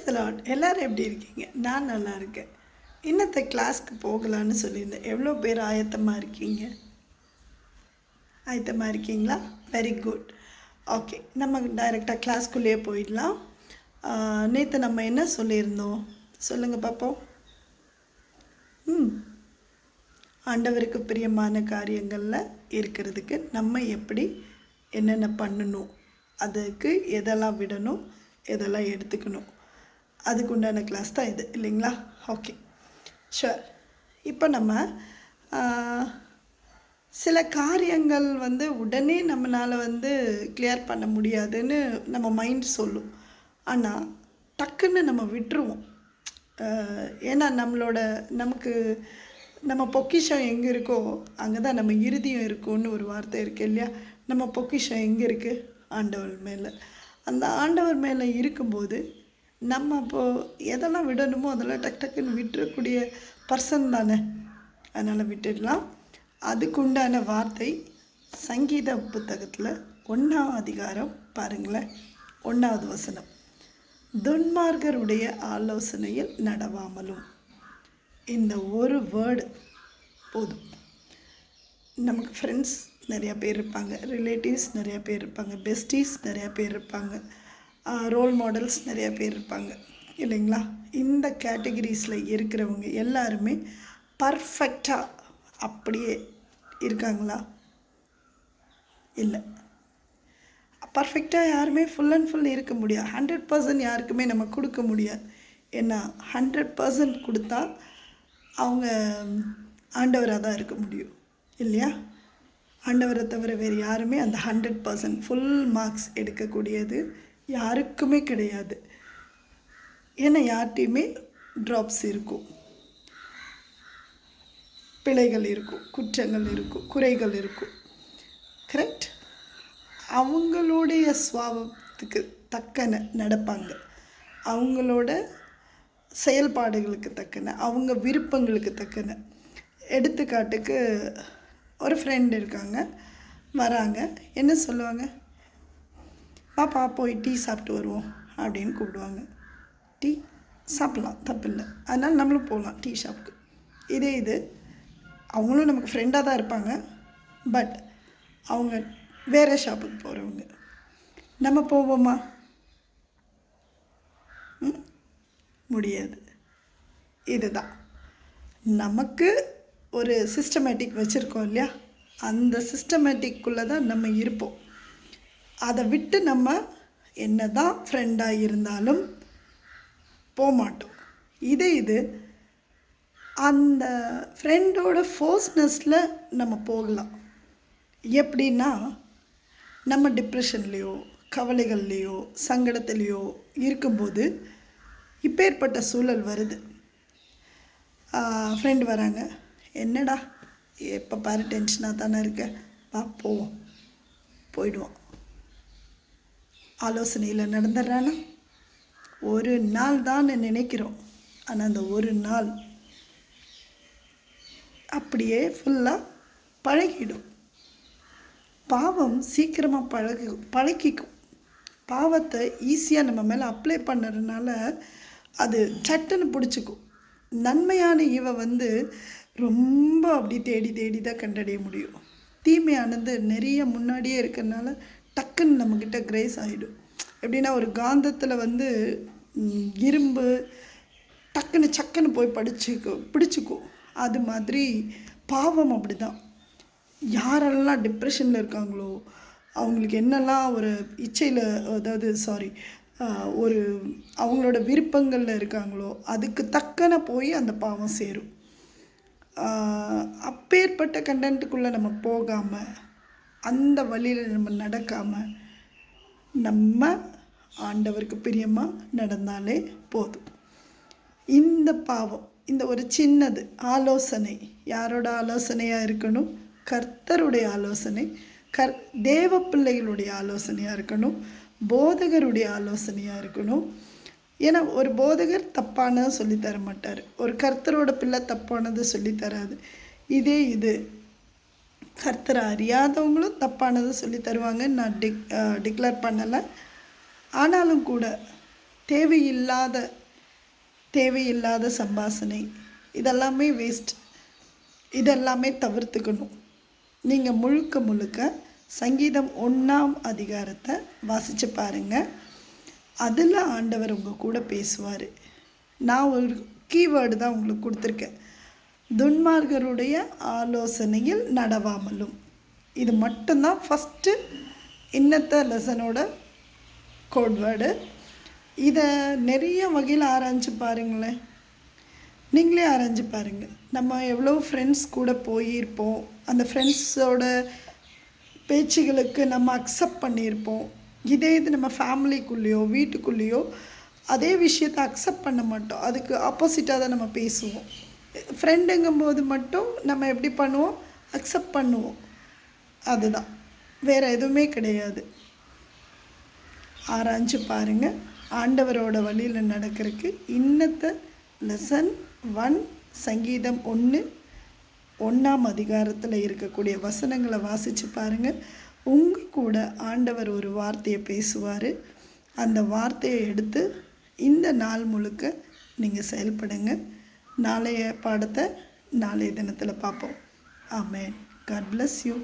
த Lord. எல்லாரும் எப்படி இருக்கீங்க? நான் நல்லா இருக்கேன். இன்னத்த கிளாஸ்க்கு போகலான்னு சொல்லியிருந்தேன். எவ்வளோ பேர் ஆயத்தமாக இருக்கீங்க? ஆயத்தமாக இருக்கீங்களா? Very good. ஓகே, நம்ம டைரெக்டாக கிளாஸ்க்குள்ளேயே போயிடலாம். நேற்று நம்ம என்ன சொல்லியிருந்தோம் சொல்லுங்கள் பார்ப்போம். ஆண்டவருக்கு பிரியமான காரியங்களில் இருக்கிறதுக்கு நம்ம எப்படி என்னென்ன பண்ணணும், அதுக்கு எதெல்லாம் விடணும், எதெல்லாம் எடுத்துக்கணும், அதுக்கு உண்டான கிளாஸ் தான் இது இல்லைங்களா? Okay, sure. இப்போ நம்ம சில காரியங்கள் உடனே நம்மளால் கிளியர் பண்ண முடியாதுன்னு நம்ம மைண்ட் சொல்லும். ஆனால் டக்குன்னு நம்ம விட்டுருவோம். ஏன்னா நமக்கு நம்ம பொக்கிஷம் எங்கே இருக்கோ அங்கே தான் நம்ம இறுதியும் இருக்கும்னு ஒரு வார்த்தை இருக்குது இல்லையா? நம்ம பொக்கிஷம் எங்கே இருக்குது? ஆண்டவர் மேலே. அந்த ஆண்டவர் மேலே இருக்கும்போது நம்ம இப்போது எதெல்லாம் விடணுமோ அதெல்லாம் டக்குன்னு விட்டுறக்கூடிய பர்சன் தானே. அதனால் விட்டுடலாம். அதுக்குண்டான வார்த்தை சங்கீத புத்தகத்தில் 1ஆம் அதிகாரம் பாருங்களேன், 1வது வசனம். துன்மார்கருடைய ஆலோசனையில் நடவாமலும். இந்த ஒரு வேர்டு போதும். நமக்கு ஃப்ரெண்ட்ஸ் நிறையா பேர் இருப்பாங்க, ரிலேட்டிவ்ஸ் நிறையா பேர் இருப்பாங்க, பெஸ்டீஸ் நிறையா பேர் இருப்பாங்க, ரோல் மாடல்ஸ் நிறையா பேர் இருப்பாங்க இல்லைங்களா? இந்த கேட்டகரிஸில் இருக்கிறவங்க எல்லாருமே பர்ஃபெக்டாக அப்படியே இருக்காங்களா? இல்லை. பர்ஃபெக்டாக யாருமே ஃபுல் அண்ட் ஃபுல் இருக்க முடியாது. 100% யாருக்குமே நம்ம கொடுக்க முடியாது. ஏன்னா 100% கொடுத்தா அவங்க ஆண்டவராக தான் இருக்க முடியும் இல்லையா? ஆண்டவரை தவிர வேறு யாருமே அந்த 100% ஃபுல் மார்க்ஸ் எடுக்கக்கூடியது யாருக்குமே கிடையாது. ஏன்னா யார்கிட்டையுமே ட்ராப்ஸ் இருக்கும், பிழைகள் இருக்கும், குற்றங்கள் இருக்கும், குறைகள் இருக்கும். கரெக்ட்? அவங்களுடைய சுவாபத்துக்கு தக்கன நடப்பாங்க, அவங்களோட செயல்பாடுகளுக்கு தக்கன, அவங்க விருப்பங்களுக்கு தக்கன. எடுத்துக்காட்டுக்கு ஒரு ஃப்ரெண்ட் இருக்காங்க, வராங்க, என்ன சொல்லுவாங்க? பாப்பா போய் டீ சாப்பிட்டு வருவோம் அப்படின்னு கூப்பிடுவாங்க. டீ சாப்பிட்லாம், தப்பில்லை. அதனால் நம்மளும் போகலாம் டீ ஷாப்புக்கு. இது அவங்களும் நமக்கு ஃப்ரெண்டாக தான் இருப்பாங்க, பட் அவங்க வேறு ஷாப்புக்கு போகிறவங்க. நம்ம போவோமா? முடியாது. இதுதான் நமக்கு ஒரு சிஸ்டமேட்டிக் வச்சுருக்கோம் இல்லையா? அந்த சிஸ்டமேட்டிக்குள்ளே தான் நம்ம இருப்போம். அதை விட்டு நம்ம என்ன தான் ஃப்ரெண்டாக இருந்தாலும் போக மாட்டோம். இது அந்த ஃப்ரெண்டோட ஃபோர்ஸ்னஸில் நம்ம போகலாம். எப்படின்னா, நம்ம டிப்ரெஷன்லேயோ கவலைகள்லேயோ சங்கடத்துலேயோ இருக்கும்போது இப்பேற்பட்ட சூழல் வருது. ஃப்ரெண்டு வராங்க, என்னடா எப்போ பாரு டென்ஷனாக தானே இருக்க, போவோம். போயிடுவோம். ஆலோசனையில் நடந்துடுறானா? ஒரு நாள் தான் நினைக்கிறோம், ஆனால் அந்த ஒரு நாள் அப்படியே ஃபுல்லாக பழகிடும். பாவம் சீக்கிரமாக பழகிக்கும். பாவத்தை ஈஸியாக நம்ம மேலே அப்ளை பண்ணுறதுனால அது சட்டுன்னு பிடிச்சிக்கும். நன்மையான இவ ரொம்ப அப்படி தேடி தேடி தான் கண்டடைய முடியும். தீமையானது நிறைய முன்னாடியே இருக்கிறதுனால டக்குன்னு நம்மக்கிட்ட கிரேஸ் ஆகிடும். எப்படின்னா, ஒரு காந்தத்தில் இரும்பு டக்குன்னு சக்குன்னு போய் பிடிச்சிக்கும். அது மாதிரி பாவம் அப்படி தான். யாரெல்லாம் டிப்ரெஷனில் இருக்காங்களோ, அவங்களுக்கு என்னெல்லாம் ஒரு இச்சையில், ஒரு அவங்களோட விருப்பங்களில் இருக்காங்களோ அதுக்கு தக்கன போய் அந்த பாவம் சேரும். அப்பேற்பட்ட கண்டென்ட்டுக்குள்ளே நம்ம போகாமல், அந்த வழியில் நம்ம நடக்காமல், நம்ம ஆண்டவருக்கு பிரியமாக நடந்தாலே போதும். இந்த பாவம், இந்த ஒரு சின்னது ஆலோசனை யாரோட ஆலோசனையாக இருக்கணும்? கர்த்தருடைய ஆலோசனை, தேவ பிள்ளைகளுடைய ஆலோசனையாக இருக்கணும், போதகருடைய ஆலோசனையாக இருக்கணும். ஏன்னா ஒரு போதகர் தப்பானதை சொல்லித்தர மாட்டார், ஒரு கர்த்தரோட பிள்ளை தப்பானது சொல்லித்தராது. இது கர்த்தரை அறியாதவங்களும் தப்பானதை சொல்லி தருவாங்கன்னு நான் டிக்ளேர் பண்ணலை. ஆனாலும் கூட தேவையில்லாத தேவையில்லாத சம்பாஷணை இதெல்லாமே வேஸ்ட். இதெல்லாமே தவிர்த்துக்கணும். நீங்கள் முழுக்க முழுக்க சங்கீதம் 1ஆம் அதிகாரத்தை வாசித்து பாருங்கள். அதில் ஆண்டவர் உங்கள் கூட பேசுவார். நான் ஒரு கீவேர்டு தான் உங்களுக்கு கொடுத்துருக்கேன். துன்மார்கருடைய ஆலோசனையில் நடவாமலும். இது மட்டும்தான் ஃபஸ்ட்டு இன்னத்த லெசனோட கோட்வேர்டு. இதை நிறைய வகையில் ஆராய்ச்சி பாருங்களேன். நீங்களே ஆராய்ச்சி பாருங்கள். நம்ம எவ்வளோ ஃப்ரெண்ட்ஸ் கூட போயிருப்போம். அந்த ஃப்ரெண்ட்ஸோட பேச்சுகளுக்கு நம்ம அக்செப்ட் பண்ணியிருப்போம். இது நம்ம ஃபேமிலிக்குள்ளேயோ வீட்டுக்குள்ளேயோ அதே விஷயத்தை அக்செப்ட் பண்ண மாட்டோம். அதுக்கு ஆப்போசிட்டாக தான் நம்ம பேசுவோம். ஃப்ரெண்டுங்கும்போது மட்டும் நம்ம எப்படி பண்ணுவோம்? அக்செப்ட் பண்ணுவோம். அதுதான், வேறு எதுவுமே கிடையாது. ஆராய்ச்சி பாருங்கள். ஆண்டவரோட வழியில் நடக்கிறதுக்கு இன்னத்த லெசன் 1 சங்கீதம் 1ஆம் அதிகாரத்தில் இருக்கக்கூடிய வசனங்களை வாசித்து பாருங்கள். உங்கள் கூட ஆண்டவர் ஒரு வார்த்தையை பேசுவார். அந்த வார்த்தையை எடுத்து இந்த நாள் முழுக்க நீங்கள் செயல்படுங்க. நாளைய பாடத்தை நாளைய தினத்தில் பார்ப்போம். ஆமென். God bless you.